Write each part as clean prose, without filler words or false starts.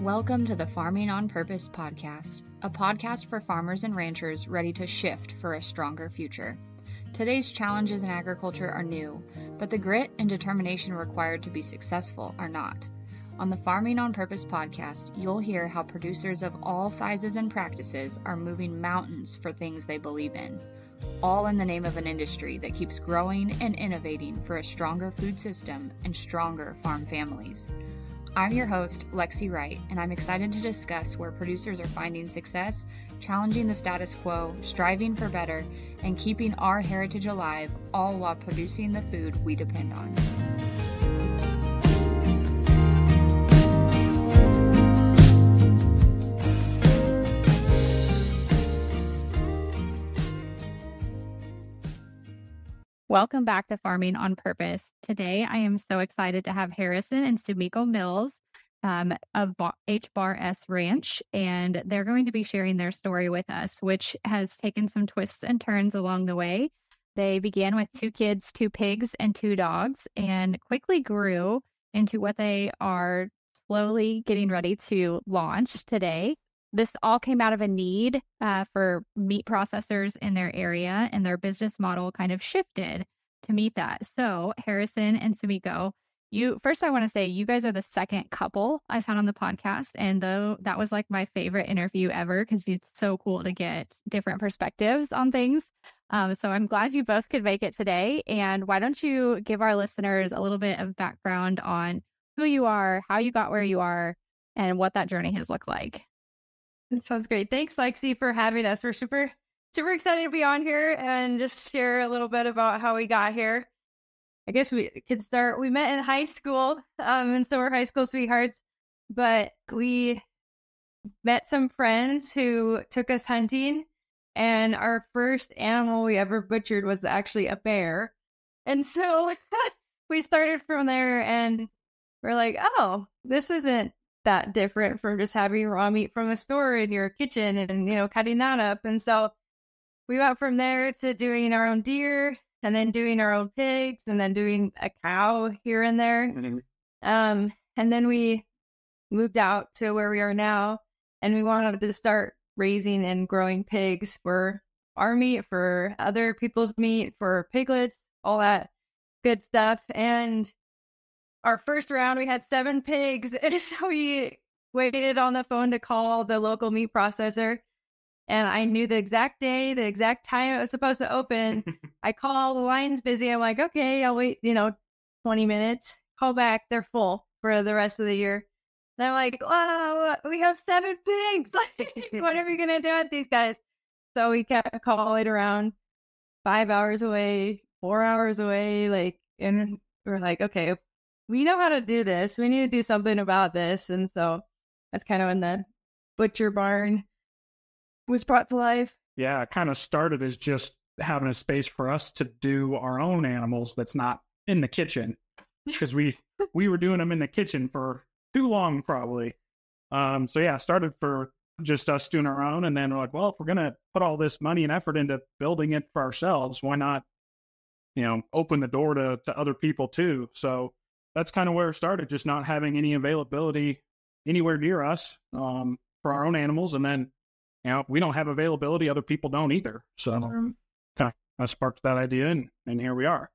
Welcome to the Farming on Purpose podcast, a podcast for farmers and ranchers ready to shift for a stronger future. Today's challenges in agriculture are new, but the grit and determination required to be successful are not. On the Farming on Purpose podcast, you'll hear how producers of all sizes and practices are moving mountains for things they believe in, all in the name of an industry that keeps growing and innovating for a stronger food system and stronger farm families. I'm your host, Lexi Wright, and I'm excited to discuss where producers are finding success, challenging the status quo, striving for better, and keeping our heritage alive, all while producing the food we depend on. Welcome back to Farming on Purpose. Today, I am so excited to have Harrison and Sumiko Mills of H-Bar-S Ranch, and they're going to be sharing their story with us, which has taken some twists and turns along the way. They began with 2 kids, 2 pigs, and 2 dogs, and quickly grew into what they are slowly getting ready to launch today. This all came out of a need for meat processors in their area, and their business model kind of shifted to meet that. So Harrison and Sumiko, I want to say you guys are the second couple I've had on the podcast. And though that was like my favorite interview ever, because it's so cool to get different perspectives on things. So I'm glad you both could make it today. And why don't you give our listeners a little bit of background on who you are, how you got where you are, and what that journey has looked like. That sounds great. Thanks, Lexi, for having us. We're super excited to be on here and just share a little bit about how we got here. I guess we could start. We met in high school, and so we're high school sweethearts, but we met some friends who took us hunting, and our first animal we ever butchered was actually a bear. And so we started from there, and we're like, oh, this isn't that different from just having raw meat from a store in your kitchen and, cutting that up. And so we went from there to doing our own deer and then doing our own pigs and then doing a cow here and there. Mm-hmm. And then we moved out to where we are now, and we wanted to start raising and growing pigs for our meat, for other people's meat, for piglets, all that good stuff. And our first round, we had 7 pigs, and we waited on the phone to call the local meat processor. And I knew the exact day, the exact time it was supposed to open. I call, the line's busy. I'm like, okay, I'll wait, 20 minutes. Call back, they're full for the rest of the year. And I'm like, wow, we have 7 pigs. Like, what are we going to do with these guys? So we kept calling around 5 hours away, 4 hours away, and we're like, okay, we know how to do this. We need to do something about this. And so that's kind of when the butcher barn was brought to life. Yeah, it kind of started as just having a space for us to do our own animals that's not in the kitchen, because we were doing them in the kitchen for too long, probably. So yeah, it started for just us doing our own. And then we're like, well, if we're going to put all this money and effort into building it for ourselves, why not, open the door to other people too? So that's kind of where it started, just not having any availability anywhere near us for our own animals. And then, we don't have availability, other people don't either. So kind of sparked that idea, and here we are.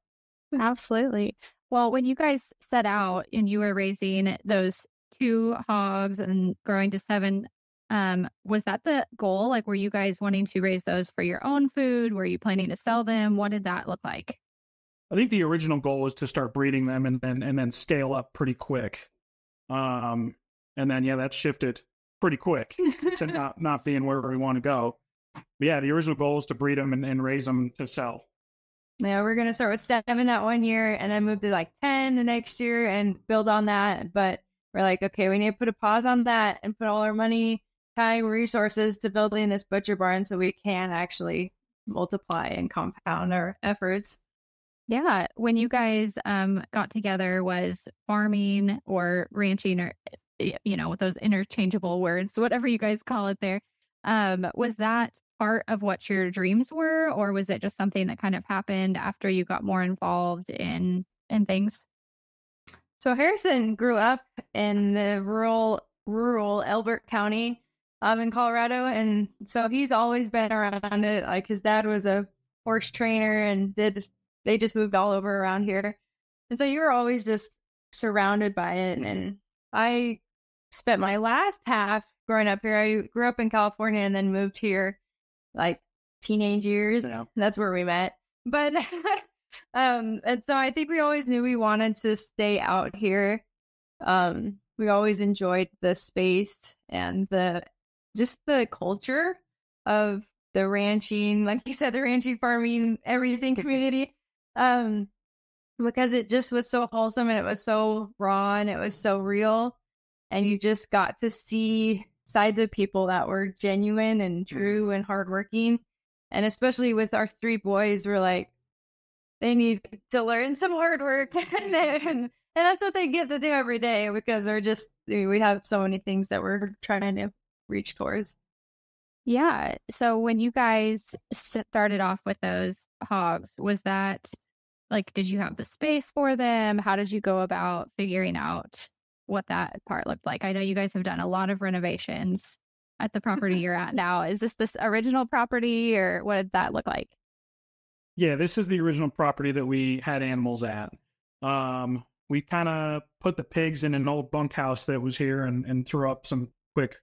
Absolutely. Well, when you guys set out and you were raising those 2 hogs and growing to 7, was that the goal? Like, were you guys wanting to raise those for your own food? Were you planning to sell them? What did that look like? I think the original goal was to start breeding them and then scale up pretty quick. And then, that shifted pretty quick to not being where we want to go. But yeah, the original goal is to breed them and raise them to sell. Yeah, we're going to start with 7 that one year and then move to 10 the next year and build on that. But we're like, okay, we need to put a pause on that and put all our money, time, resources to building this butcher barn so we can actually multiply and compound our efforts. Yeah. When you guys got together, was farming or ranching, or, with those interchangeable words, whatever you guys call it there, was that part of what your dreams were, or was it just something that kind of happened after you got more involved in things? So Harrison grew up in the rural rural Elbert County in Colorado. And so he's always been around it. Like his dad was a horse trainer and they just moved all over around here. And so you were always just surrounded by it. And I spent my last half growing up here. I grew up in California and then moved here like teenage years. Yeah. That's where we met. But and so I think we always knew we wanted to stay out here. We always enjoyed the space and the culture of the ranching, like you said, the ranching, farming, everything community. Because it just was so wholesome and it was so raw and it was so real. And you just got to see sides of people that were genuine and true and hardworking. And especially with our 3 boys, we're like, they need to learn some hard work. and that's what they get to do every day because we have so many things that we're trying to reach towards. Yeah. So when you guys started off with those hogs, was that like, did you have the space for them? How did you go about figuring out what that part looked like? I know you guys have done a lot of renovations at the property you're at now. Is this original property or what did that look like? Yeah, this is the original property that we had animals at. We kind of put the pigs in an old bunkhouse that was here and threw up some quick,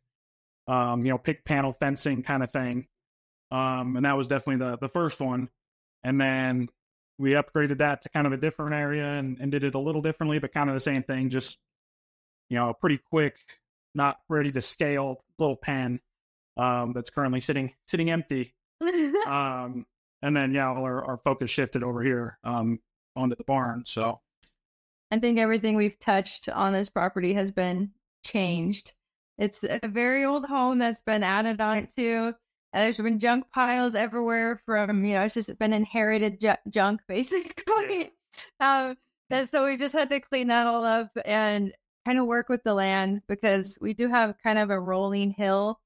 pig panel fencing kind of thing. And that was definitely the first one. And then we upgraded that to kind of a different area and did it a little differently, but kind of the same thing, just, a pretty quick, not ready to scale little pen that's currently sitting empty. And then, our focus shifted over here onto the barn. So I think everything we've touched on this property has been changed. It's a very old home that's been added on to. There's been junk piles everywhere from, it's just been inherited junk, basically. And so we just had to clean that all up and kind of work with the land because we do have kind of a rolling hill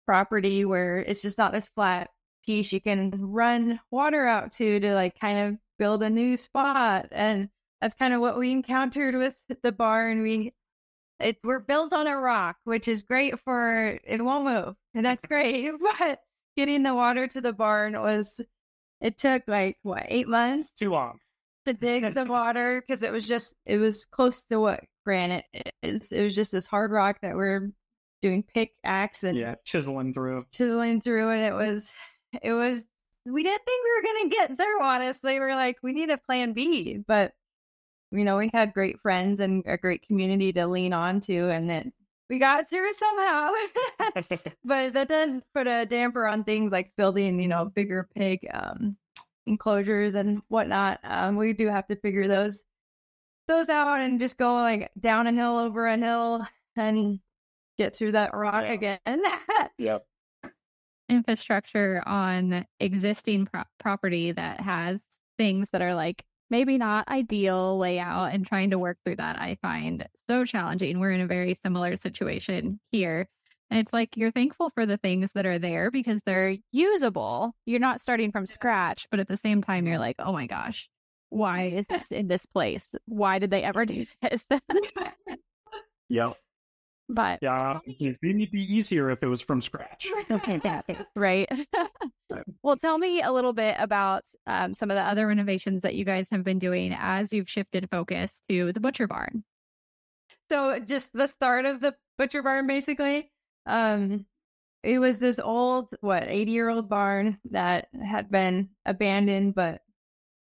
property where it's just not this flat piece you can run water out to like kind of build a new spot. And that's kind of what we encountered with the barn. We're built on a rock, which is great it won't move. And that's great. But getting the water to the barn it took 8 months? Too long. To dig the water because it was close to what granite is. It was just this hard rock that we're doing pickaxe and chiseling through. And it was, we didn't think we were going to get through, honestly. We're like, we need a plan B. But, we had great friends and a great community to lean on to, and we got through somehow. But that does put a damper on things like building, bigger pig enclosures and whatnot. We do have to figure those out and just go down a hill, over a hill, and get through that rock again. Yep. Infrastructure on existing property that has things that are maybe not ideal layout, and trying to work through that I find so challenging. We're in a very similar situation here. And it's you're thankful for the things that are there because they're usable. You're not starting from scratch, but at the same time, you're like, oh my gosh, why is this in this place? Why did they ever do this? Yep. But it'd be easier if it was from scratch. Right. Well, tell me a little bit about some of the other renovations that you guys have been doing as you've shifted focus to the butcher barn. So just the start of the butcher barn, basically. It was this old, 80-year-old barn that had been abandoned, but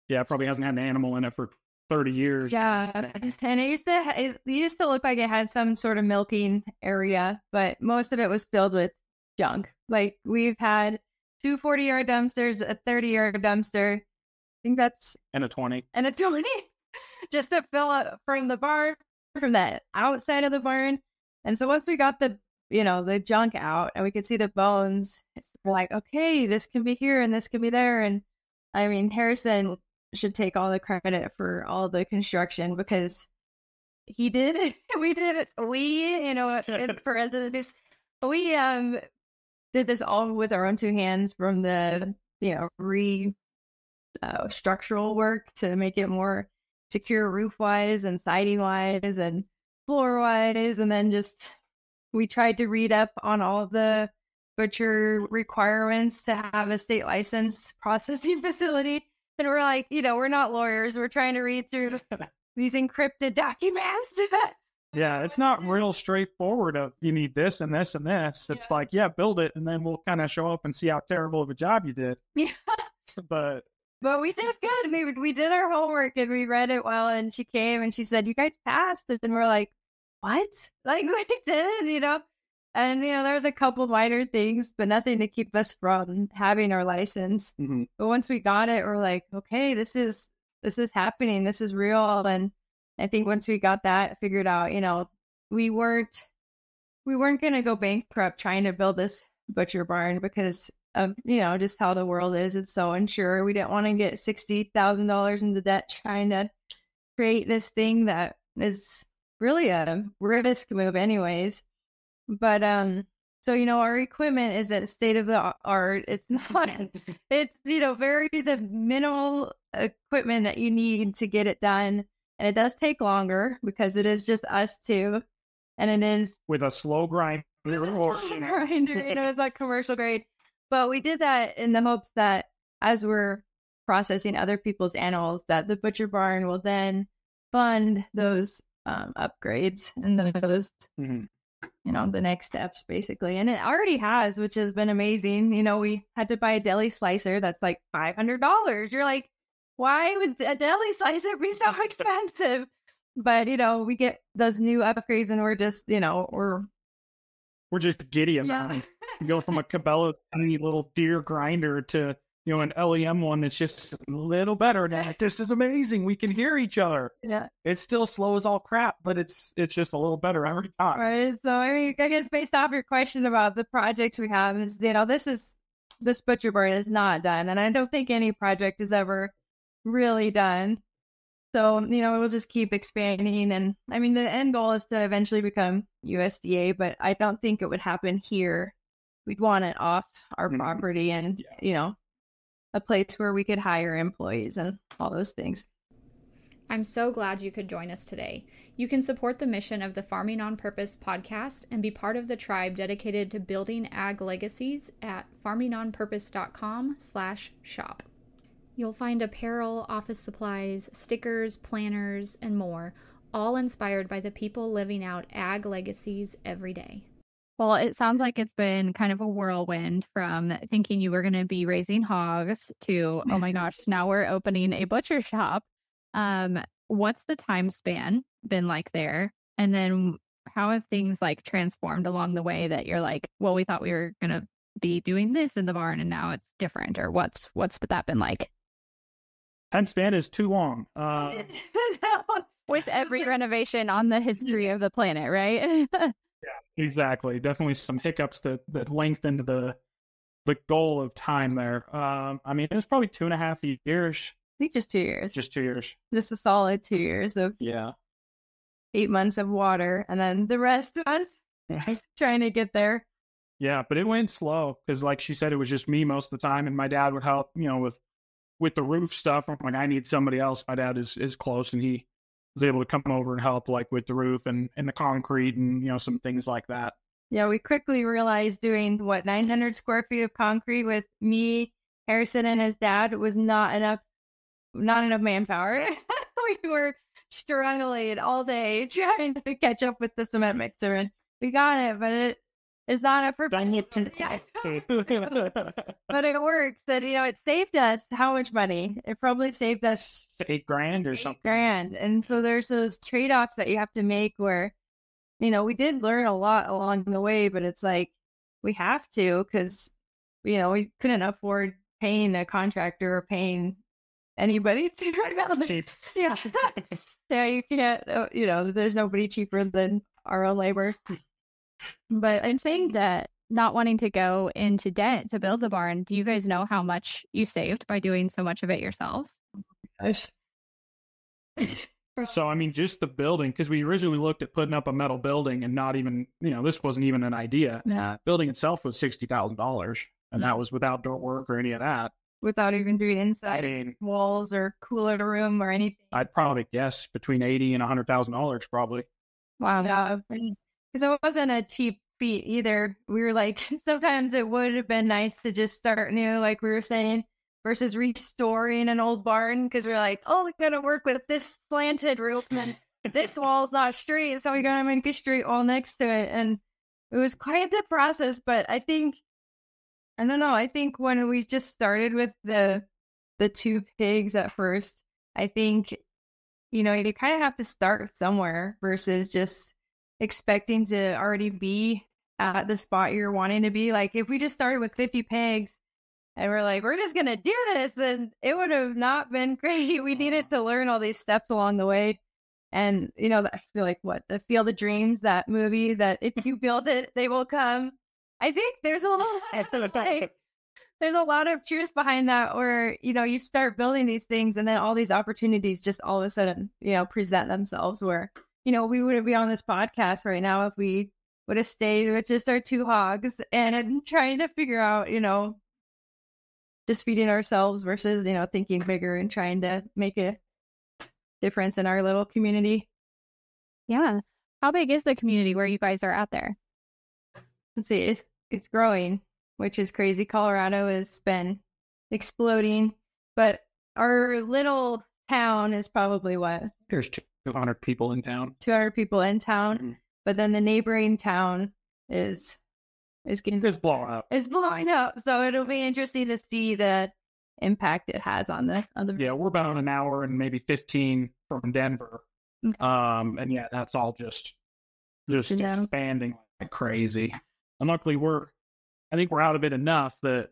probably hasn't had an animal in it for 30 years. Yeah, and it used to look like it had some sort of milking area, but most of it was filled with junk. We've had 2 40-yard dumpsters, a 30-yard dumpster. I think that's and a 20. And a 20 just to fill up from the barn, from the outside of the barn. And so once we got the junk out and we could see the bones, we're like, okay, this can be here and this can be there. And I mean, Harrison should take all the credit for all the construction because he did it. We did it. We did this all with our own 2 hands, from the structural work to make it more secure roof wise and siding wise and floor wise, and then just we tried to read up on all the butcher requirements to have a state license processing facility. And we're like, we're not lawyers. We're trying to read through these encrypted documents. Yeah, it's not real straightforward of you need this and this and this. It's like, build it, and then we'll kind of show up and see how terrible of a job you did. Yeah. But we did good. We did our homework and we read it well, and she came and she said, "You guys passed." And we're like, "What?" Like, we did, And, there was a couple minor things, but nothing to keep us from having our license. Mm-hmm. But once we got it, we're like, okay, this is happening. This is real. And I think once we got that figured out, we weren't going to go bankrupt trying to build this butcher barn because of, just how the world is. It's so unsure. We didn't want to get $60,000 into debt trying to create this thing that is really a risk move anyways. But, so, our equipment isn't state of the art. It's not, it's, very the minimal equipment that you need to get it done. And it does take longer because it is just us two. And it is with a slow grind. It's like commercial grade. But we did that in the hopes that as we're processing other people's animals, that the butcher barn will then fund those upgrades and those, the next steps basically. And it already has, which has been amazing. We had to buy a deli slicer that's like $500. You're like, why would a deli slicer be so expensive? But, we get those new upgrades and we're just, we're just giddy about it. You go from a Cabela tiny little deer grinder to, an LEM one that's just a little better. Now, this is amazing. We can hear each other. Yeah. It's still slow as all crap, but it's just a little better every time. Right. So, I guess based off your question about the projects we have is, this butcher barn is not done. And I don't think any project is ever really done. So, we'll just keep expanding. And I mean, the end goal is to eventually become USDA, but I don't think it would happen here. We'd want it off our property and, a place where we could hire employees and all those things. I'm so glad you could join us today. You can support the mission of the Farming on Purpose podcast and be part of the tribe dedicated to building ag legacies at farmingonpurpose.com/shop. You'll find apparel, office supplies, stickers, planners, and more, all inspired by the people living out ag legacies every day. Well, it sounds like it's been kind of a whirlwind from thinking you were going to be raising hogs to, oh my gosh, now we're opening a butcher shop. What's the time span been like there? And then how have things like transformed along the way that you're like, well, we thought we were going to be doing this in the barn and now it's different, or what's that been like? Time span is too long. With every renovation on the history of the planet, right? Yeah, exactly. Definitely some hiccups that lengthened the goal of time there. I mean, it was probably 2.5 years. I think just 2 years. Just 2 years. Just a solid 2 years of 8 months of water, and then the rest was trying to get there. Yeah, but it went slow because, like she said, it was just me most of the time, and my dad would help, with the roof stuff. I'm like, I need somebody else. My dad is close, and he was able to come over and help, like with the roof and the concrete and some things like that. Yeah, we quickly realized doing 900 square feet of concrete with me, Harrison, and his dad was not enough manpower. We were struggling all day trying to catch up with the cement mixer, and we got it, but it is not a perfect. But it works, and it saved us how much money? It probably saved us $8,000 or something. $8,000, and so there's those trade-offs that you have to make where, we did learn a lot along the way, but it's like we have to because we couldn't afford paying a contractor or paying anybody to yeah. Yeah, you can't, there's nobody cheaper than our own labor. But I think that not wanting to go into debt to build the barn, do you guys know how much you saved by doing so much of it yourselves? So, I mean, just the building, because we originally looked at putting up a metal building and not even, this wasn't even an idea. Yeah. Building itself was $60,000, and that was without dirt work or any of that. Without even doing inside walls or cooler room or anything. I'd probably guess between $80,000 and $100,000 probably. Wow. Yeah. because it wasn't a cheap feat either. We were like, sometimes it would have been nice to just start new, like we were saying, versus restoring an old barn, because we're like, oh, we gotta work with this slanted roof and this wall's not straight, so we gotta make a straight wall next to it. And it was quite the process. But I think when we just started with the 2 pigs at first, I think, you kind of have to start somewhere versus just expecting to already be at the spot you're wanting to be. Like, if we just started with 50 pigs and we're like, we're just going to do this, then it would have not been great. We needed to learn all these steps along the way. And, I feel like the Field of Dreams, that movie, that if you build it, they will come. I think there's a lot of truth behind that, where, you start building these things and then all these opportunities just all of a sudden, present themselves, where, we wouldn't be on this podcast right now if we would have stayed with just our 2 hogs and trying to figure out, just feeding ourselves versus, thinking bigger and trying to make a difference in our little community. Yeah. How big is the community where you guys are out there? Let's see, it's growing, which is crazy. Colorado has been exploding, but our little town is probably what? There's 200 people in town. 200 people in town, Mm-hmm. But then the neighboring town is getting... It's blowing up. It's blowing up. So it'll be interesting to see the impact it has on the... Yeah, we're about an hour and maybe 15 from Denver. Okay. And yeah, that's all just expanding like crazy. And luckily I think we're out of it enough that,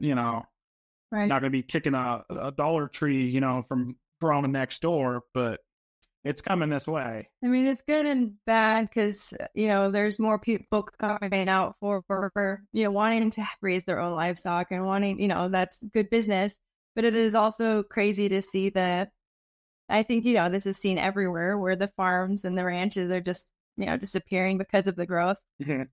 Right. not going to be kicking a Dollar Tree, from growing next door, but it's coming this way. I mean, it's good and bad because, there's more people coming out for wanting to raise their own livestock and wanting, that's good business. But it is also crazy to see I think, this is seen everywhere, where the farms and the ranches are just, disappearing because of the growth. Mm-hmm.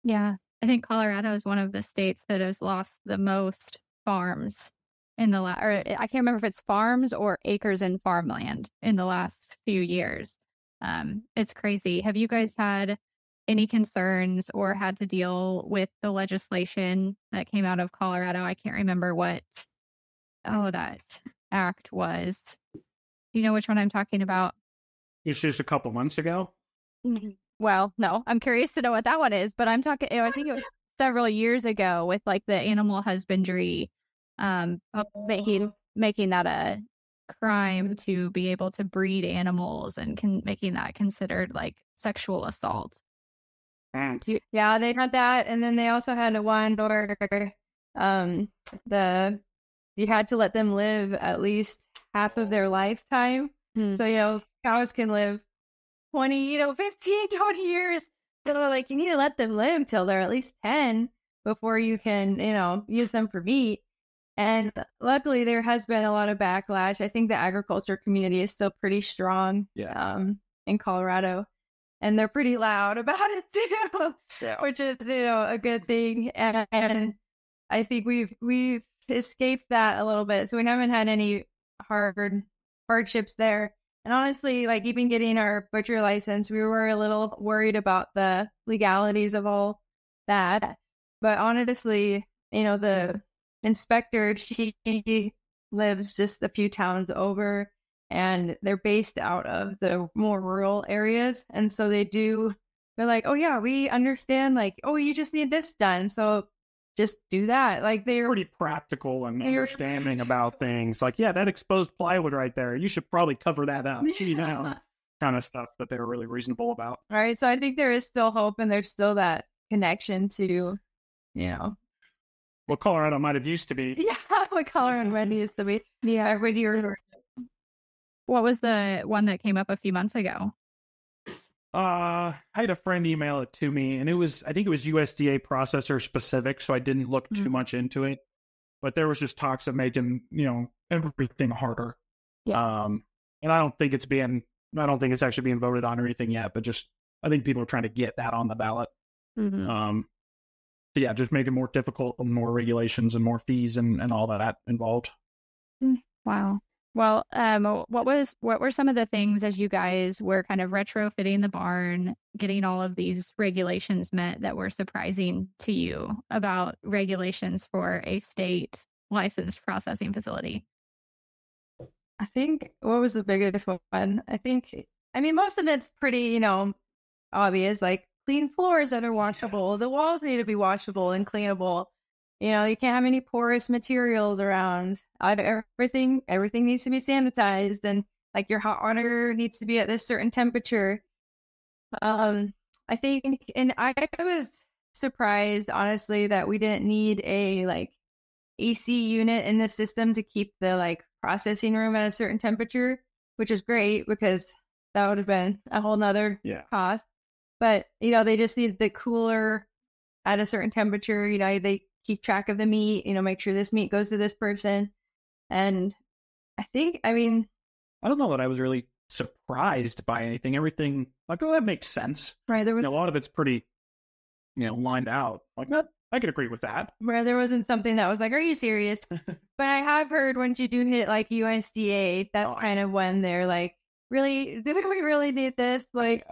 Yeah. I think Colorado is one of the states that has lost the most farms in the or I can't remember if it's farms or acres in farmland in the last few years. It's crazy. Have you guys had any concerns or had to deal with the legislation that came out of Colorado? I can't remember what that act was. Do you know which one I'm talking about? It's just a couple months ago. Well, no, I'm curious to know what that one is, but I'm talking, I think it was several years ago with like the animal husbandry, making that a crime to be able to breed animals and making that considered like sexual assault. Yeah, they had that. And then they also had one where, you had to let them live at least half of their lifetime. So, cows can live 20, 15, 20 years. So like, you need to let them live till they're at least 10 before you can, use them for meat. And luckily there has been a lot of backlash. I think the agriculture community is still pretty strong in Colorado. And they're pretty loud about it too, which is, a good thing. And I think we've escaped that a little bit. So we haven't had any hardships there. And honestly, like even getting our butcher license, we were a little worried about the legalities of all that. But honestly, the inspector, she lives just a few towns over, and they're based out of the more rural areas. And so they're like, oh yeah, we understand, like, oh, you just need this done, so just do that. Like, they're pretty practical and understanding about things. Like, yeah, that exposed plywood right there, you should probably cover that up, kind of stuff that they're really reasonable about. All right, so I think there is still hope, and there's still that connection to, what Colorado might have used to be. Yeah, what Colorado used to be. Yeah, what was the one that came up a few months ago? I had a friend email it to me, and I think it was USDA processor specific, so I didn't look too much into it. But there was just talks of making, everything harder. Yeah. And I don't think it's actually being voted on or anything yet, but just, I think people are trying to get that on the ballot. Mm-hmm. But yeah, just make it more difficult and more regulations and more fees and all that involved. Wow. Well, what were some of the things as you guys were kind of retrofitting the barn, getting all of these regulations met that were surprising to you about regulations for a state licensed processing facility? I think what was the biggest one? I mean, most of it's pretty, obvious, like clean floors that are washable. The walls need to be washable and cleanable. You can't have any porous materials around. Everything needs to be sanitized, and like your hot water needs to be at this certain temperature. I think, and I was surprised, honestly, that we didn't need a like AC unit in the system to keep the like processing room at a certain temperature, which is great because that would have been a whole nother cost. But, they just need the cooler at a certain temperature. They keep track of the meat, make sure this meat goes to this person. And I don't know that I was really surprised by anything. Everything, like, oh, that makes sense. Right. There was a lot of it's pretty, lined out. Like, that, I could agree with that. Where there wasn't something that was like, are you serious? But I have heard once you do hit like USDA, that's kind of when they're like, really, do we really need this? Like,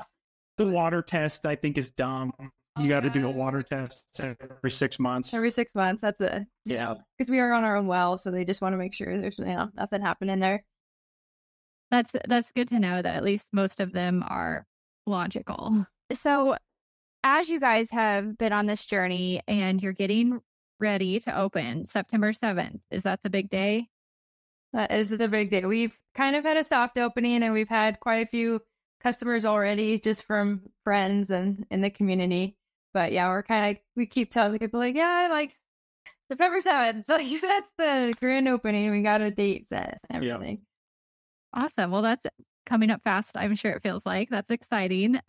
the water test, I think, is dumb. You got to do a water test every 6 months. Every 6 months, that's it. Yeah. Because we are on our own well, so they just want to make sure there's nothing happening there. That's good to know that at least most of them are logical. So as you guys have been on this journey and you're getting ready to open September 7th, is that the big day? That is the big day. We've kind of had a soft opening, and we've had quite a few customers already just from friends and in the community. But yeah, we keep telling people like, yeah, like September 7th, like that's the grand opening. We got a date set and everything. Yeah. Awesome. Well, that's coming up fast. I'm sure it feels like that's exciting.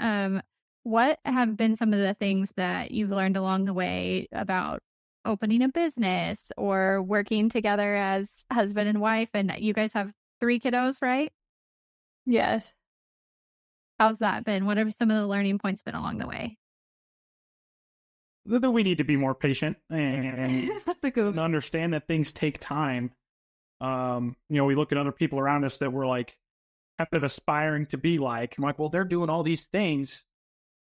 What have been some of the things that you've learned along the way about opening a business or working together as husband and wife? And you guys have 3 kiddos, right? Yes. How's that been? What have some of the learning points been along the way? That we need to be more patient and understand that things take time. We look at other people around us that we're like kind of aspiring to be like. I'm like, well, they're doing all these things,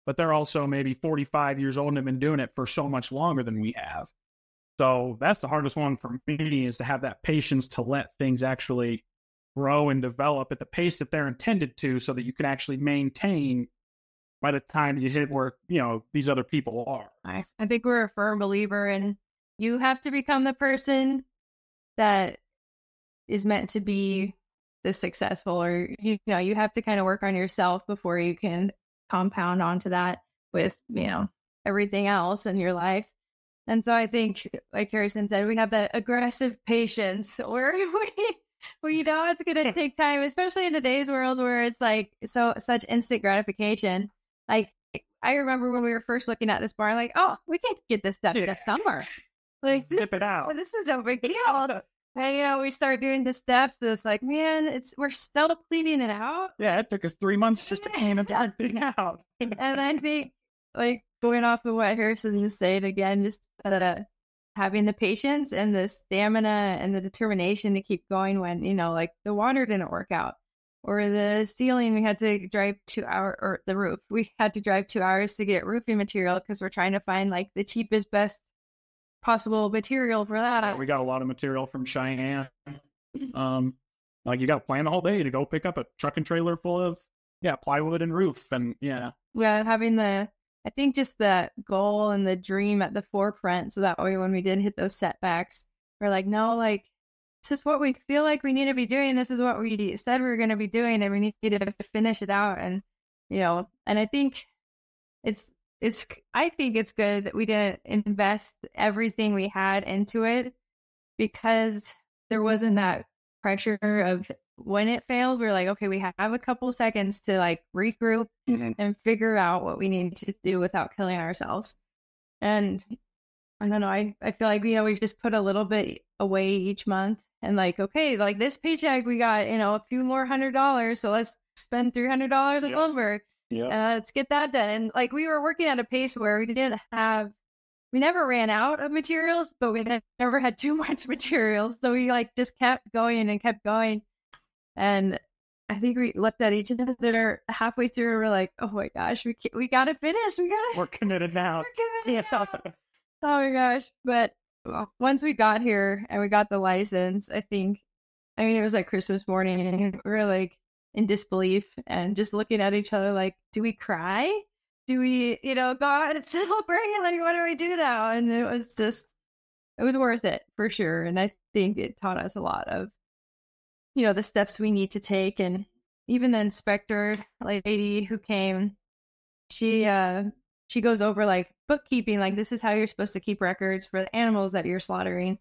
but they're also maybe 45 years old and have been doing it for so much longer than we have. So that's the hardest one for me, is to have that patience to let things actually grow and develop at the pace that they're intended to, so that you can actually maintain by the time you hit where, these other people are. I think we're a firm believer in you have to become the person that is meant to be the successful, or, you have to kind of work on yourself before you can compound onto that with, everything else in your life. And so I think, like Harrison said, we have that aggressive patience where we know it's going to take time, especially in today's world where it's like such instant gratification. Like, I remember when we were first looking at this barn, like, oh, we can get this done in the summer. Like, zip it out. This is no big deal. And, we start doing the steps. And it's like, man, we're still cleaning it out. Yeah, it took us 3 months just to clean everything out. And I think, like, going off of what Harrison was saying again, just having the patience and the stamina and the determination to keep going when, like the water didn't work out, or the ceiling, we had to drive 2 hours, or the roof, we had to drive 2 hours to get roofing material because we're trying to find like the cheapest, best possible material for that. Yeah, we got a lot of material from Cheyenne. Like, you got to plan the whole day to go pick up a truck and trailer full of plywood and roof, and having I think just the goal and the dream at the forefront, so that way when we did hit those setbacks, we're like, no, like, this is what we feel like we need to be doing. This is what we said we were going to be doing, and we need to finish it out. And, and I think I think it's good that we didn't invest everything we had into it, because there wasn't that pressure of when it failed. We're like, okay, we have a couple seconds to like regroup and figure out what we need to do without killing ourselves. And I don't know, I feel like, we just put a little bit away each month, and like, okay, like this paycheck, we got, a few more $100. So let's spend $300 on lumber. Yeah. Let's get that done. And like, we were working at a pace where we never ran out of materials, but we never had too much materials. So we like just kept going and kept going. And I think we looked at each other halfway through and we're like, oh my gosh, we got to finish. We're committed now. We're committed now. Oh my gosh. But once we got here and we got the license, I mean, it was like Christmas morning and we were like in disbelief and just looking at each other like, do we cry? Do we, go out and celebrate? Like, what do we do now? And it was worth it for sure. And I think it taught us a lot of, the steps we need to take. And even the inspector lady who came, she goes over like bookkeeping, like this is how you're supposed to keep records for the animals that you're slaughtering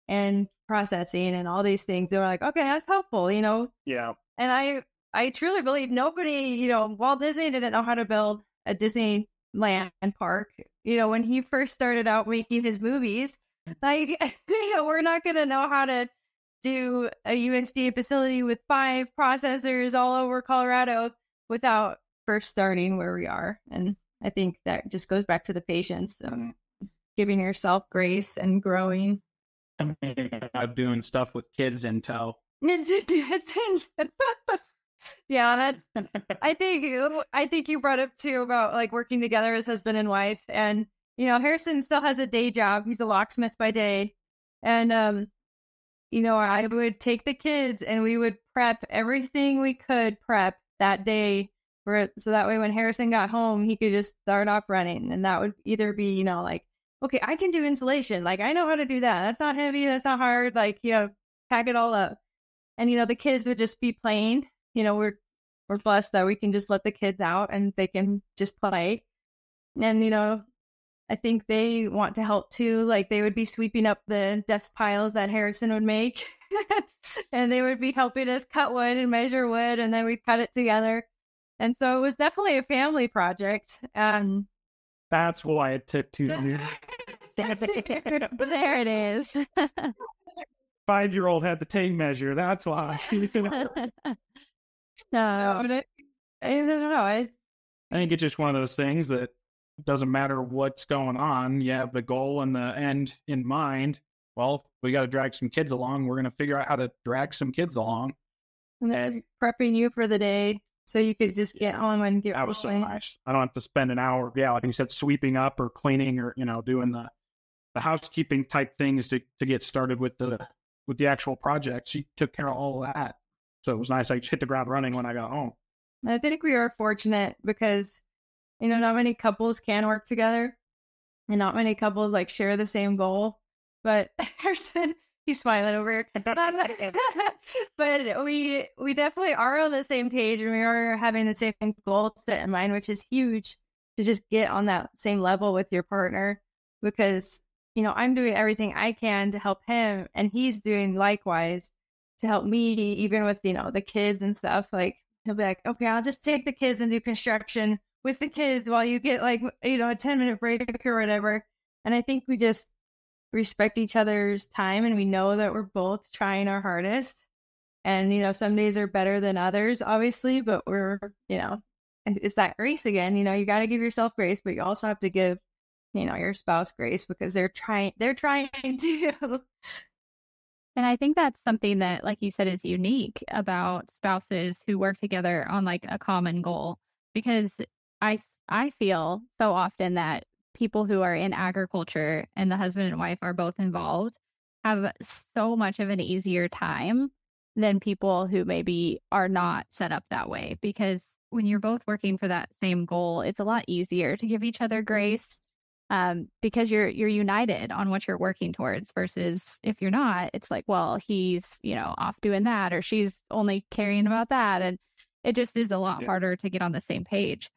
and processing and all these things. They were like, okay, that's helpful, Yeah. And I truly believe nobody, Walt Disney didn't know how to build a Disneyland park. When he first started out making his movies, like, we're not going to know how to do a USDA facility with 5 processors all over Colorado without first starting where we are. And I think that just goes back to the patience of giving yourself grace and growing. I'm doing stuff with kids in tow. Yeah, I think you brought up too about like working together as husband and wife. And Harrison still has a day job. He's a locksmith by day. And I would take the kids and we would prep everything we could prep that day so that way when Harrison got home, he could just start off running. And that would either be, like, okay, I can do insulation. Like, I know how to do that. That's not heavy. That's not hard. Like, pack it all up. And, the kids would just be playing. We're blessed that we can just let the kids out and they can just play. And, I think they want to help too. Like they would be sweeping up the dust piles that Harrison would make and they would be helping us cut wood and measure wood. And then we'd cut it together. And so it was definitely a family project. That's why it took 2 years. There it is. 5-year-old had the tape measure. That's why. No, but I don't know. I think it's just one of those things that doesn't matter what's going on. You have the goal and the end in mind. Well, we got to drag some kids along. We're going to figure out how to drag some kids along. And that's prepping you for the day so you could just get home and get That was so nice. I don't have to spend an hour, like you said, sweeping up or cleaning or, doing the housekeeping type things to get started with the actual project. She took care of all of that. So it was nice. I just hit the ground running when I got home. I think we are fortunate because, not many couples can work together and not many couples like share the same goal. But Harrison, he's smiling over here. But we definitely are on the same page and we are having the same goal set in mind, which is huge to just get on that same level with your partner because, I'm doing everything I can to help him and he's doing likewise to help me, even with, the kids and stuff. Like he'll be like, okay, I'll just take the kids and do construction with the kids while you get like, a 10-minute break or whatever. And I think we just respect each other's time and we know that we're both trying our hardest. And, some days are better than others, obviously, but we're, it's that grace again. You got to give yourself grace, but you also have to give, your spouse grace because they're trying to. And I think that's something that, like you said, is unique about spouses who work together on like a common goal, because I feel so often that people who are in agriculture and the husband and wife are both involved have so much of an easier time than people who maybe are not set up that way. Because when you're both working for that same goal, it's a lot easier to give each other grace because you're united on what you're working towards, versus if you're not, it's like, well, he's, off doing that, or she's only caring about that. And it just is a lot harder to get on the same page.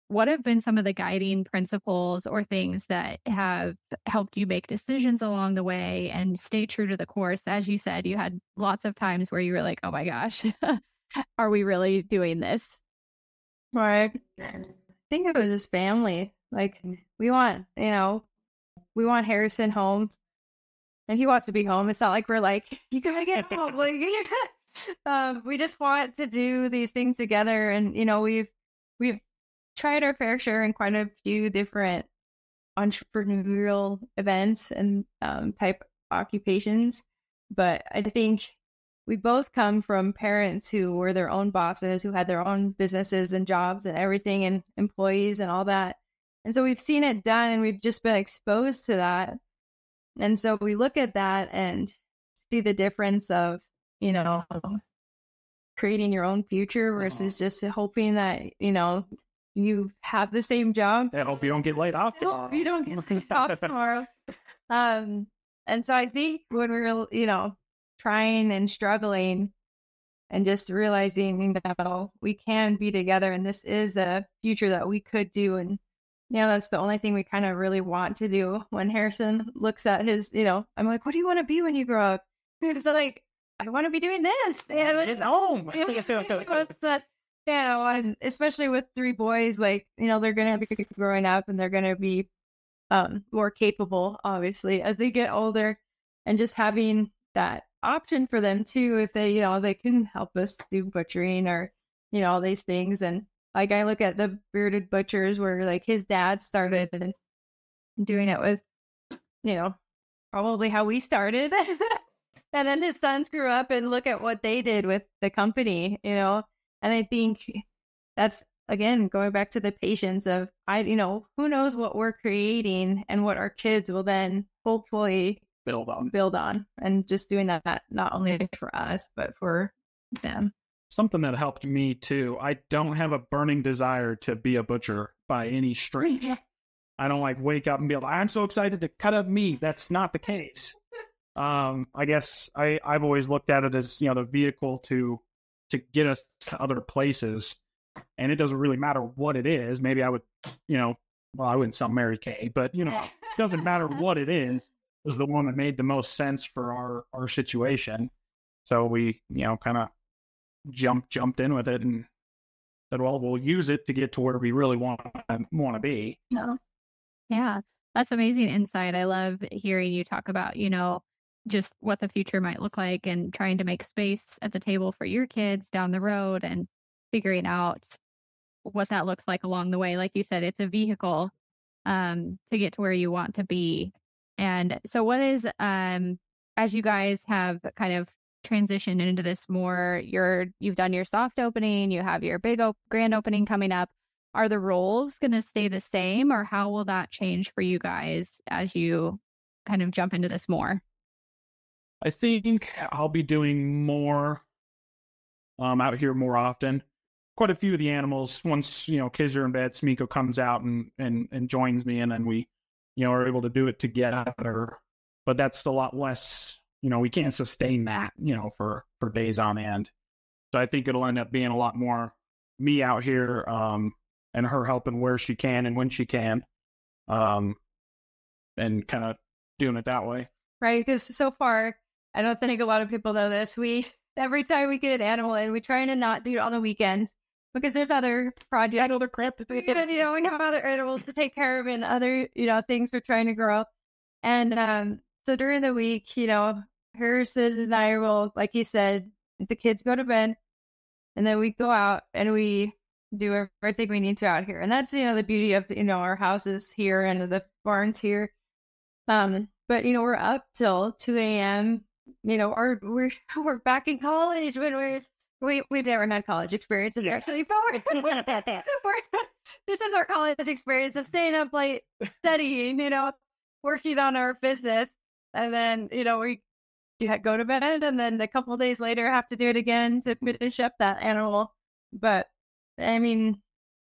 What have been some of the guiding principles or things that have helped you make decisions along the way and stay true to the course? As you said, you had lots of times where you were like, oh my gosh, are we really doing this? Right. I think it was just family. Like we want Harrison home and he wants to be home. It's not like we're like, you gotta get home. Like, we just want to do these things together. And, we've tried our fair share in quite a few different entrepreneurial events and type occupations. But I think we both come from parents who were their own bosses, who had their own businesses and jobs and everything and employees and all that. And so we've seen it done and we've just been exposed to that. And so we look at that and see the difference of, you know, creating your own future versus just hoping that, you know, you have the same job. I hope you don't get laid off tomorrow. You don't get laid off tomorrow. And so I think when we're, you know, trying and struggling and just realizing that we can be together and this is a future that we could do. And, you know, that's the only thing we kind of really want to do. When Harrison looks at his, you know, I'm like, what do you want to be when you grow up? He's like, I want to be doing this. And At home. What's that? You know, and especially with 3 boys, like, you know, they're going to be growing up and they're going to be more capable, obviously, as they get older, and just having that option for them too, if they, you know, they can help us do butchering or, you know, all these things. And like, I look at the bearded butchers where like his dad started and doing it with, you know, probably how we started. And then his sons grew up and look at what they did with the company, you know. And I think that's, again, going back to the patience of, you know, who knows what we're creating and what our kids will then hopefully build on, and just doing that not only for us, but for them. Something that helped me too. I don't have a burning desire to be a butcher by any stretch. I don't like wake up and be like, I'm so excited to cut up meat. That's not the case. I guess I've always looked at it as, you know, the vehicle to get us to other places. And it doesn't really matter what it is. Maybe I would, you know, well, I wouldn't sell Mary Kay, but, you know, it doesn't matter what it is. Was the one that made the most sense for our situation. So we, you know, kind of jumped in with it and said, well, we'll use it to get to where we really want to be. Yeah, that's amazing insight. I love hearing you talk about, you know, just what the future might look like and trying to make space at the table for your kids down the road and figuring out what that looks like along the way. Like you said, it's a vehicle to get to where you want to be. And so what is, as you guys have kind of transitioned into this more, you've done your soft opening, you have your big grand opening coming up. Are the roles going to stay the same, or how will that change for you guys as you kind of jump into this more? I think I'll be doing more out here more often. Quite a few of the animals, once, you know, kids are in bed, Sumiko comes out and joins me, and then we, you know, are able to do it together. But that's a lot less, you know, we can't sustain that, you know, for days on end. So I think it'll end up being a lot more me out here and her helping where she can and when she can, and kind of doing it that way. Right, because so far, I don't think a lot of people know this. Every time we get an animal in, we try to not do it on the weekends because there's other projects. Other crap to do. You know, we have other animals to take care of and other, you know, things we're trying to grow. And so during the week, you know, Harrison and I will, like he said, the kids go to bed, and then we go out and we do everything we need to out here. And that's, you know, the beauty of, you know, our houses here and the barns here. But, you know, we're up till 2 a.m. You know, we're back in college when we've never had college experiences actually, but this is our college experience of staying up late, studying, you know, working on our business, and then, you know, we go to bed, and then a couple of days later have to do it again to finish up that animal. But I mean,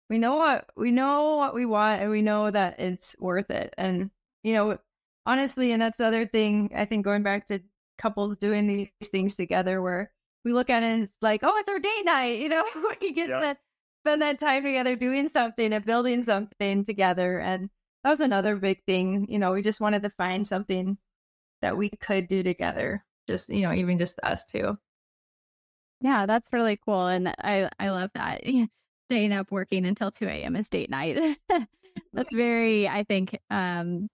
we know what we want, and we know that it's worth it. And, you know, honestly, and that's the other thing, I think, going back to couples doing these things together, where we look at it and it's like, oh, it's our date night, you know, we get to spend that time together doing something and building something together. And that was another big thing. You know, we just wanted to find something that we could do together, just, you know, even just us two. Yeah, that's really cool. And I love that. Staying up working until 2 a.m. is date night. That's very, I think, in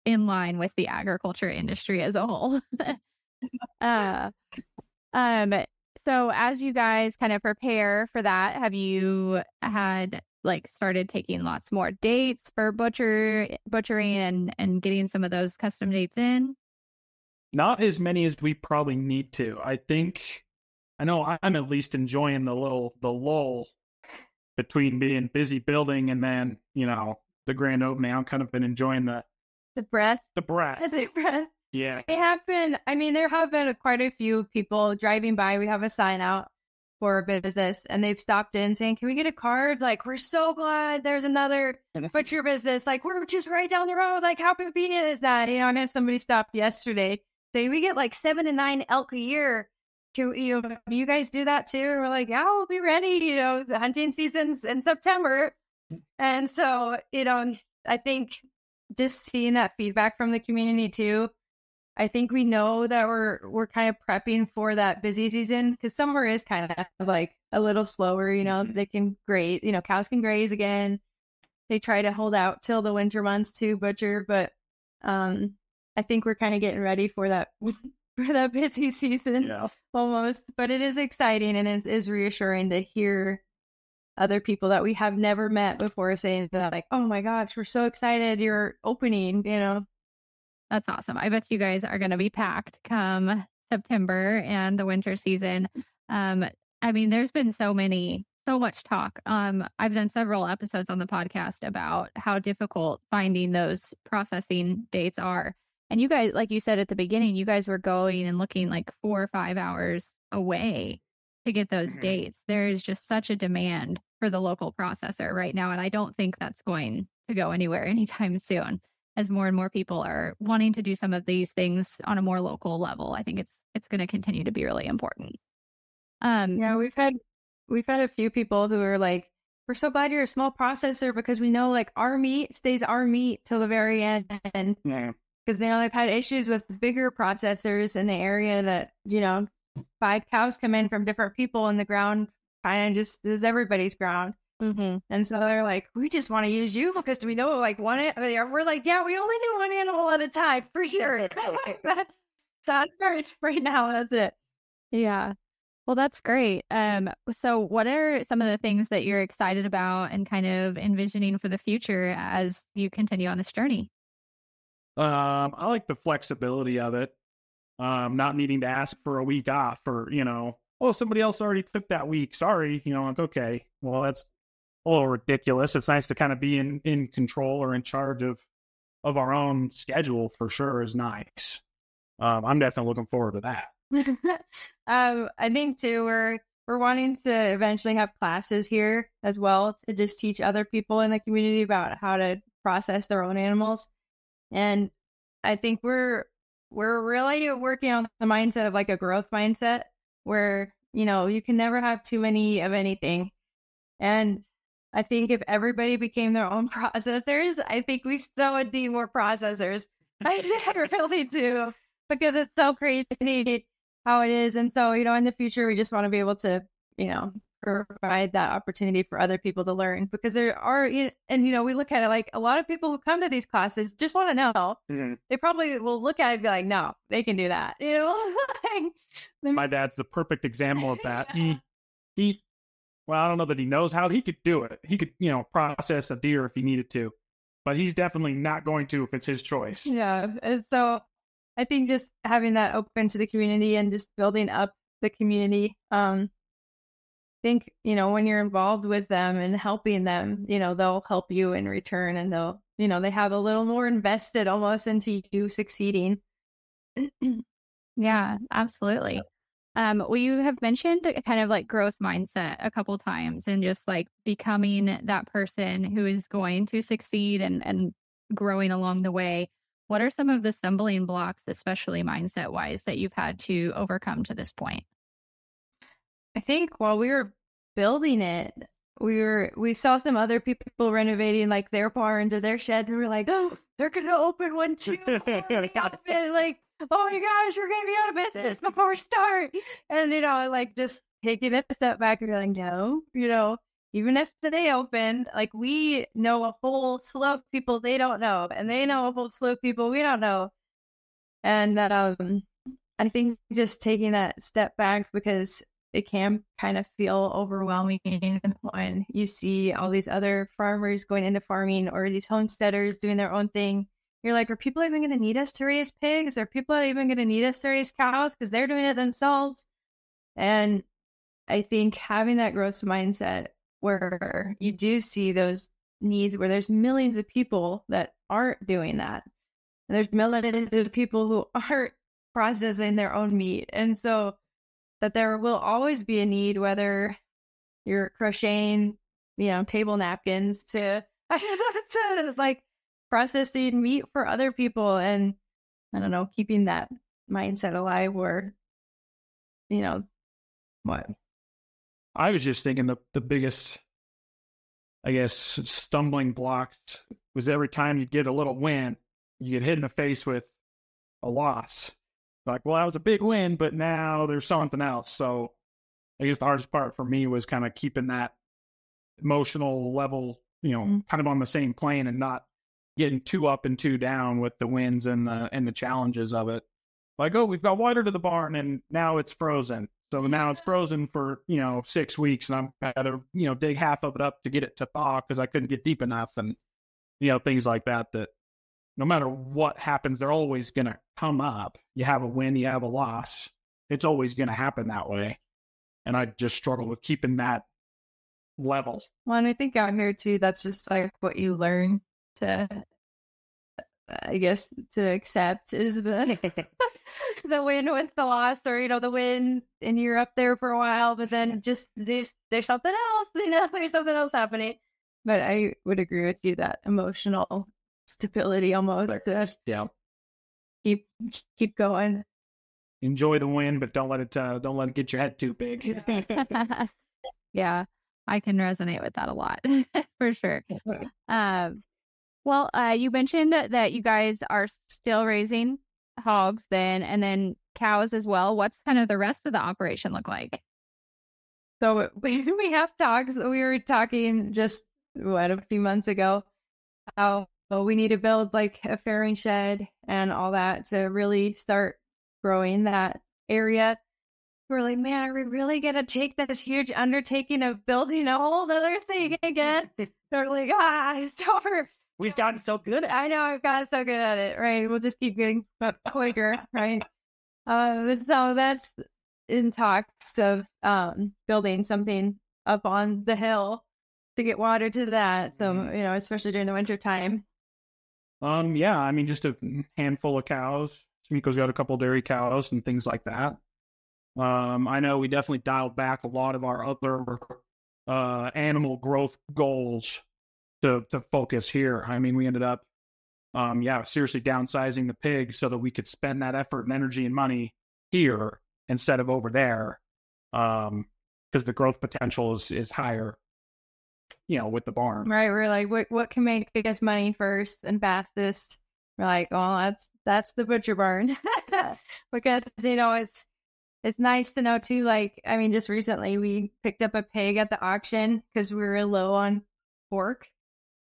line with the agriculture industry as a whole. So as you guys kind of prepare for that, have you had started taking lots more dates for butchering and getting some of those custom dates in? Not as many as we probably need to. I know I'm at least enjoying the lull between being busy building and then, the grand opening. I've kind of been enjoying The breath. the breath. The breath. Yeah. There have been quite a few people driving by. We have a sign out for a business, and they've stopped in saying, "Can we get a card? Like, we're so glad there's another butcher business. Like, we're just right down the road. Like, how convenient is that?" I had somebody stop yesterday saying, "We get like 7 to 9 elk a year. Do you guys do that too?" And we're like, "Yeah, we'll be ready. The hunting season's in September." And so, I think just seeing that feedback from the community too, I think we know that we're kind of prepping for that busy season, because summer is kind of like a little slower. They can graze, cows can graze again. They try to hold out till the winter months to butcher, but I think we're kind of getting ready for that busy season almost. But it is exciting, and it is reassuring to hear other people that we have never met before saying that, like, "Oh my gosh, we're so excited you're opening." That's awesome. I bet you guys are going to be packed come September and the winter season. There's been so much talk. I've done several episodes on the podcast about how difficult finding those processing dates are. And you guys, like you said at the beginning, you guys were going and looking like 4 or 5 hours away to get those dates. There is just such a demand for the local processor right now. And I don't think that's going to go anywhere anytime soon, as more and more people are wanting to do some of these things on a more local level. I think it's going to continue to be really important. We've had a few people who are like, "We're so glad you're a small processor, because we know like our meat stays our meat till the very end." Yeah. Because they've had issues with bigger processors in the area that 5 cows come in from different people, and the ground kind of just is everybody's ground. Mm-hmm. And so they're like, "We just want to use you because we know like one." We're like, "Yeah, we only do one animal at a time for sure." That's right now. That's it. Yeah. Well, that's great. So what are some of the things that you're excited about and kind of envisioning for the future as you continue on this journey? I like the flexibility of it. Not needing to ask for a week off, or, somebody else already took that week. Sorry. Like, okay, well, that's a little ridiculous. It's nice to kind of be in control or in charge of our own schedule, for sure, is nice. I'm definitely looking forward to that. I think too, we're wanting to eventually have classes here as well to just teach other people in the community about how to process their own animals. And I think we're really working on the mindset of like a growth mindset where, you can never have too many of anything. And I think if everybody became their own processors, I think we still would need more processors. I really do, because it's so crazy how it is. And so, in the future, we just want to be able to, provide that opportunity for other people to learn, because there are, and, we look at it like a lot of people who come to these classes just want to know. Mm-hmm. They probably will look at it and be like, "No, they can do that." My dad's the perfect example of that. He well, I don't know that he knows how. He could do it. He could, process a deer if he needed to, but he's definitely not going to if it's his choice. Yeah. And so I think just having that open to the community and just building up the community, think, when you're involved with them and helping them, they'll help you in return, and they'll, they have a little more invested almost into you succeeding. Yeah, absolutely. Well, you have mentioned kind of like growth mindset a couple times, and just like becoming that person who is going to succeed and growing along the way. What are some of the stumbling blocks, especially mindset wise, that you've had to overcome to this point? I think while we were building it, we saw some other people renovating like their barns or their sheds, and we're like, "Oh, they're gonna open one too." Like, "Oh my gosh, we're gonna be out of business before we start." And like just taking a step back and be like, "No, even if they opened, like we know a whole slew of people they don't know, and they know a whole slew of people we don't know." And that I think just taking that step back, because it can kind of feel overwhelming when you see all these other farmers going into farming, or these homesteaders doing their own thing. you're like, are people even going to need us to raise pigs? Are people even going to need us to raise cows? Because they're doing it themselves. And I think having that growth mindset where you do see those needs, where there's millions of people that aren't doing that. And there's millions of people who aren't processing their own meat. And so that there will always be a need, whether you're crocheting, table napkins to like processing meat for other people. And I don't know, keeping that mindset alive where, what? I was just thinking the biggest, I guess, stumbling blocks was every time you'd get a little win, you get hit in the face with a loss. Like, well, that was a big win, but now there's something else. So I guess the hardest part for me was kind of keeping that emotional level, kind of on the same plane and not getting too up and too down with the wins and the challenges of it. Like, oh, we've got water to the barn and now it's frozen. So now it's frozen for, 6 weeks and I'm got to, dig half of it up to get it to thaw because I couldn't get deep enough and, things like that no matter what happens, they're always going to come up. You have a win, you have a loss. It's always going to happen that way. And I just struggle with keeping that level. Well, and I think out here too, that's just like what you learn to, I guess, to accept is the the win with the loss, or the win and you're up there for a while, but then just there's something else, there's something else happening. But I would agree with you that emotional stability almost. Yeah. Keep going. Enjoy the win, but don't let it get your head too big. Yeah, I can resonate with that a lot for sure. Well, you mentioned that you guys are still raising hogs then, and then cows as well. What's kind of the rest of the operation look like? So we have dogs. We were talking just a few months ago how we need to build like a farrowing shed and all that to really start growing that area. We're like, man, are we really going to take this huge undertaking of building a whole other thing again? They're like, it's over. We've gotten so good at it. I know, I've gotten so good at it, right? We'll just keep getting quicker, right? So that's in talks of building something up on the hill to get water to that. So, especially during the winter time. Yeah, I mean, just a handful of cows. Sumiko's got a couple dairy cows and things like that. I know we definitely dialed back a lot of our other animal growth goals to focus here. I mean, we ended up, seriously downsizing the pigs so that we could spend that effort and energy and money here instead of over there, because the growth potential is higher, with the barn. Right. We're like, what can make us money first and fastest? We're like, well, that's the butcher barn. Because, it's nice to know too, like, I mean, just recently we picked up a pig at the auction because we were low on pork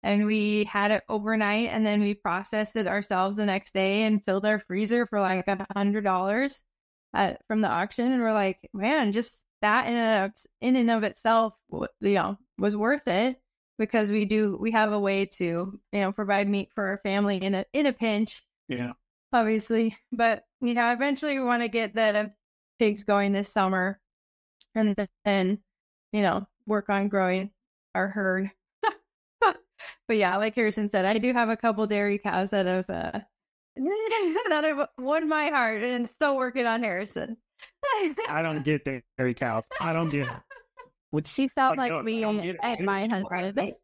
and we had it overnight and then we processed it ourselves the next day and filled our freezer for like $100 from the auction. And we're like, man, just that in and of itself, was worth it because we have a way to, provide meat for our family in a pinch. Yeah, obviously. But, eventually we want to get the pigs going this summer and then, work on growing our herd. But yeah, like Harrison said, I do have a couple dairy cows that have won my heart and still working on Harrison. I don't get dairy cows. I don't get it. She felt like me and my husband.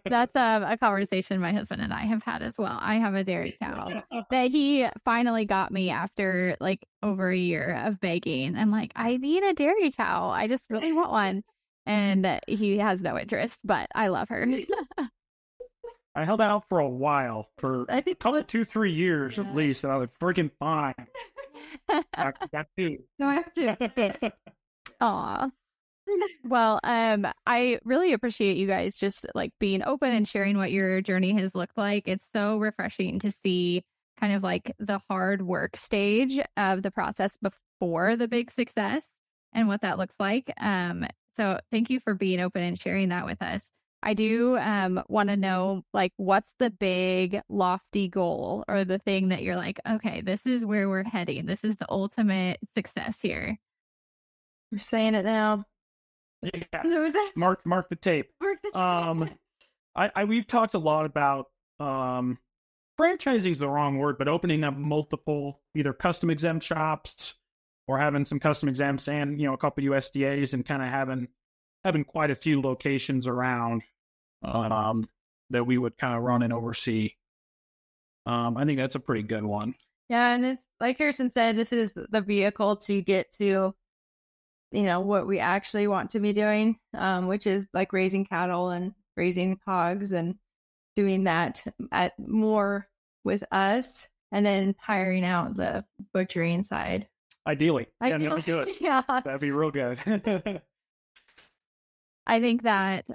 That's a conversation my husband and I have had as well. I have a dairy cow that he finally got me after like over a year of begging. I'm like, I need a dairy cow. I just really want one. And he has no interest, but I love her. I held out for a while, for I think probably 2-3 years at least, and I was like, freaking fine. I got two. No, I have to. Aw. Well, I really appreciate you guys just like being open and sharing what your journey has looked like. It's so refreshing to see kind of like the hard work stage of the process before the big success and what that looks like. So thank you for being open and sharing that with us. I do want to know, like, what's the big lofty goal or the thing that you're like, okay, this is where we're heading. This is the ultimate success here. We're saying it now. Yeah. So that's- Mark the tape. Mark the tape. We've talked a lot about franchising is the wrong word, but opening up multiple either custom exempt shops or having some custom exempts and, you know, a couple USDAs and kind of having quite a few locations around that we would kind of run and oversee. I think that's a pretty good one. Yeah, and it's like Harrison said, this is the vehicle to get to, you know, what we actually want to be doing, which is like raising cattle and raising hogs and doing that at more with us, and then hiring out the butchering side. Ideally. Yeah, that'd be good. Yeah. That'd be real good. I think that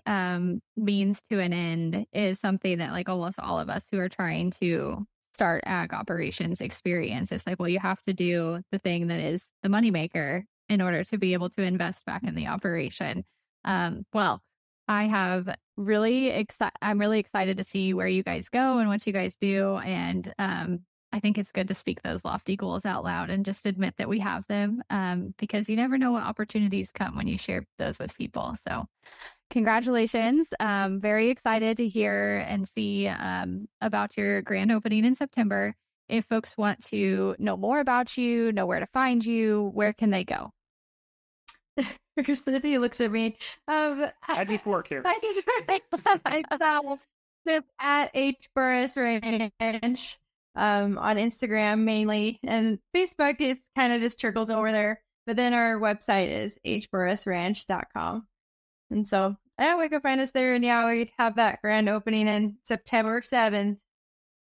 means to an end is something that like almost all of us who are trying to start ag operations experience. It's like, well, you have to do the thing that is the moneymaker in order to be able to invest back in the operation. Well, I'm really excited to see where you guys go and what you guys do. And I think it's good to speak those lofty goals out loud and just admit that we have them, because you never know what opportunities come when you share those with people. So congratulations. Very excited to hear and see about your grand opening in September. If folks want to know more about you, know where to find you, where can they go? He looks at me. I just work here. Just at H Burris Ranch. On Instagram mainly, and Facebook is kind of just trickles over there. But then our website is hburrisranch.com. And so we can find us there. And yeah, we have that grand opening in September 7th.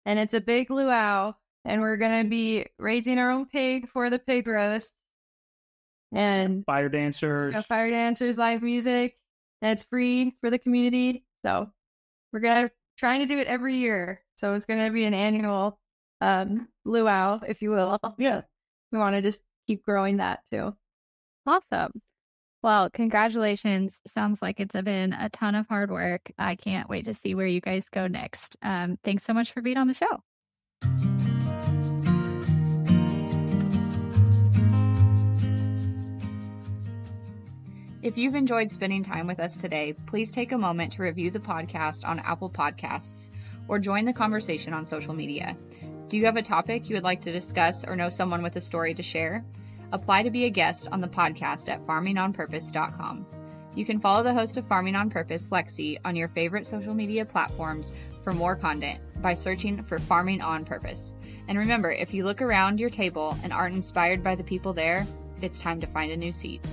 And it's a big luau. And we're going to be raising our own pig for the pig roast. And fire dancers. Live music. And it's free for the community. So we're trying to do it every year. So it's going to be an annual luau, if you will. Yeah. We want to just keep growing that too. Awesome. Well, congratulations. Sounds like it's been a ton of hard work. I can't wait to see where you guys go next. Thanks so much for being on the show. If you've enjoyed spending time with us today, please take a moment to review the podcast on Apple Podcasts or join the conversation on social media. Do you have a topic you would like to discuss or know someone with a story to share? Apply to be a guest on the podcast at farmingonpurpose.com. You can follow the host of Farming on Purpose, Lexi, on your favorite social media platforms for more content by searching for Farming on Purpose. And remember, if you look around your table and aren't inspired by the people there, it's time to find a new seat.